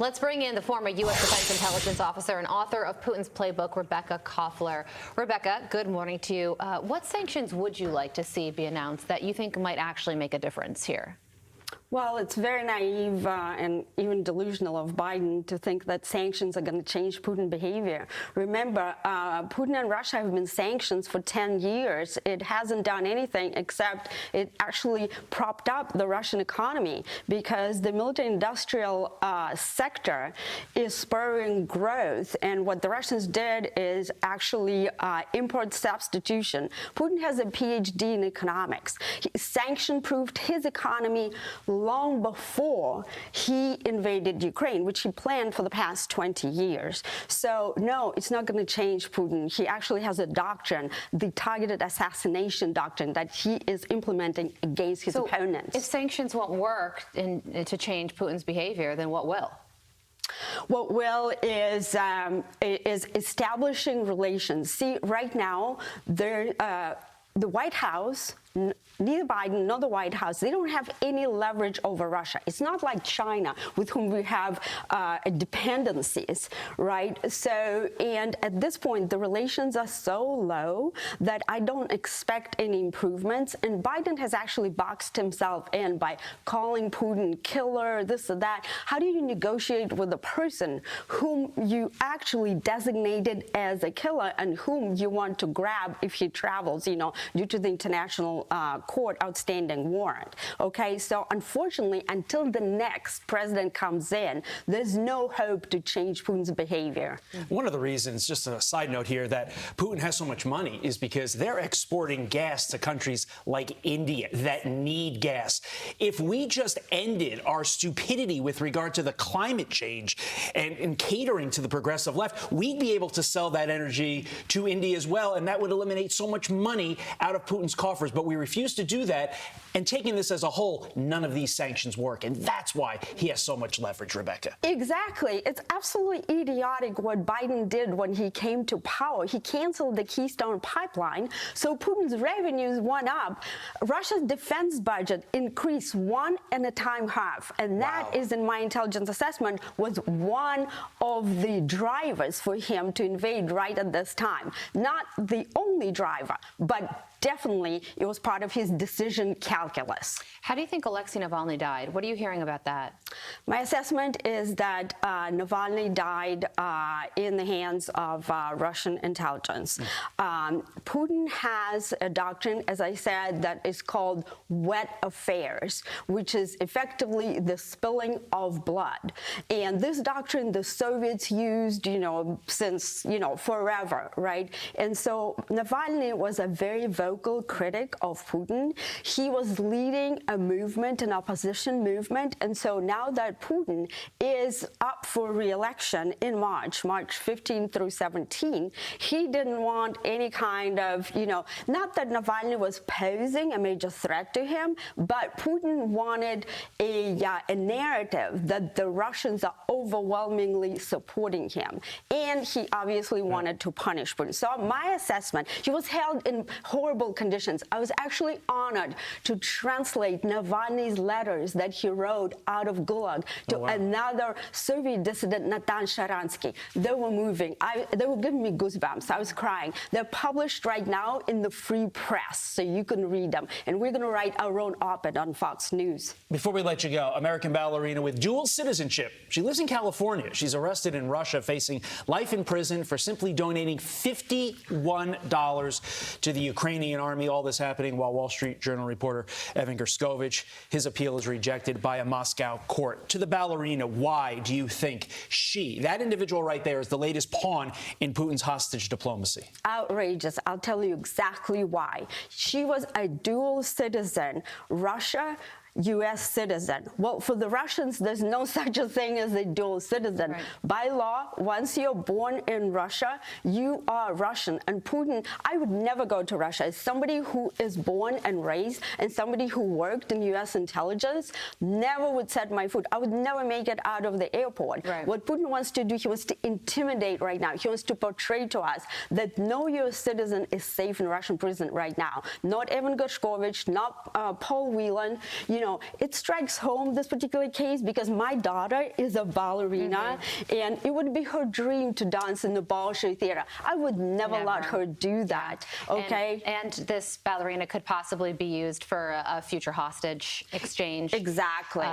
Let's bring in the former U.S. Defense Intelligence Officer and author of Putin's Playbook, Rebekah Koffler. Rebekah, good morning to you. What sanctions would you like to see be announced that you think might actually make a difference here? Well, it's very naive and even delusional of Biden to think that sanctions are going to change Putin's behavior. Remember, Putin and Russia have been sanctions for 10 years. It hasn't done anything except it actually propped up the Russian economy because the military-industrial sector is spurring growth. And what the Russians did is actually import substitution. Putin has a PhD in economics. Sanction-proofed his economy long before he invaded Ukraine, which he planned for the past 20 years. So, no, it's not going to change Putin. He actually has a doctrine, the targeted assassination doctrine, that he is implementing against his opponents. If sanctions won't work to change Putin's behavior, then what will? What will is establishing relations. See, right now, the White House, neither Biden nor the White House, they don't have any leverage over Russia. It's not like China, with whom we have dependencies, right? So, and at this point, the relations are so low that I don't expect any improvements. And Biden has actually boxed himself in by calling Putin killer, this or that. How do you negotiate with a person whom you actually designated as a killer and whom you want to grab if he travels, you know, due to the international court outstanding warrant? Okay, so unfortunately, until the next president comes in, there's no hope to change Putin's behavior. One of the reasons, just a side note here, that Putin has so much money is because they're exporting gas to countries like India that need gas. If we just ended our stupidity with regard to the climate change and catering to the progressive left, we'd be able to sell that energy to India as well, and that would eliminate so much money out of Putin's coffers. But we refuse to do that. And taking this as a whole, none of these sanctions work. And that's why he has so much leverage, Rebekah. Exactly. It's absolutely idiotic what Biden did when he came to power. He canceled the Keystone pipeline, so Putin's revenues went up. Russia's defense budget increased 1.5 and that is, in my intelligence assessment, was one of the drivers for him to invade right at this time. Not the only driver, but definitely it was part of his decision calculus. How do you think Alexei Navalny died? What are you hearing about that? My assessment is that Navalny died in the hands of Russian intelligence. Putin has a doctrine, as I said, that is called wet affairs, which is effectively the spilling of blood. And this doctrine the Soviets used, since, forever, right? And so Navalny was a very vocal critic of Putin. He was leading a movement, an opposition movement. And so now that Putin is up for re-election in March 15 through 17, he didn't want any kind of, not that Navalny was posing a major threat to him, but Putin wanted a narrative that the Russians are overwhelmingly supporting him. And he obviously wanted to punish Putin. So my assessment, he was held in horrible conditions. I was actually honored to translate Navalny's letters that he wrote out of Gulag to another Soviet dissident, Natan Sharansky. They were moving. They were giving me goosebumps. I was crying. They're published right now in the free press, so you can read them. And we're going to write our own op-ed on Fox News. Before we let you go, American ballerina with dual citizenship. She lives in California. She's arrested in Russia, facing life in prison for simply donating $51 to the Ukrainian army. All this happening while Wall Street Journal reporter Evan Gerskovich, his appeal is rejected by a Moscow court. To the ballerina, why do you think that individual right there, is the latest pawn in Putin's hostage diplomacy? Outrageous. I'll tell you exactly why. She was a dual citizen. Russia, U.S. citizen. Well, for the Russians, there's no such a thing as a dual citizen. Right. By law, once you're born in Russia, you are Russian. And Putin, I would never go to Russia. As somebody who is born and raised and somebody who worked in U.S. intelligence, never would set my foot. I would never make it out of the airport. Right. What Putin wants to do, he wants to intimidate right now. He wants to portray to us that no U.S. citizen is safe in Russian prison right now. Not Evan Gerskovich, not Paul Whelan. it strikes home, this particular case, because my daughter is a ballerina, and it would be her dream to dance in the Bolshoi Theater. I would never let her do that, okay? And this ballerina could possibly be used for a future hostage exchange. Exactly.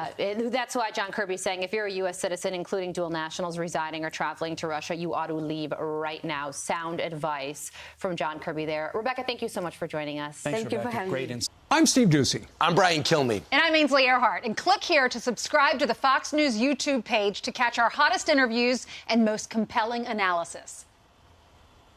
That's why John Kirby's saying if you're a U.S. citizen, including dual nationals residing or traveling to Russia, you ought to leave right now. Sound advice from John Kirby there. Rebekah, thank you so much for joining us. Thank you for having me. I'm Steve Ducey. I'm Brian Kilmeade. And I'm Ainsley Earhart. And click here to subscribe to the Fox News YouTube page to catch our hottest interviews and most compelling analysis.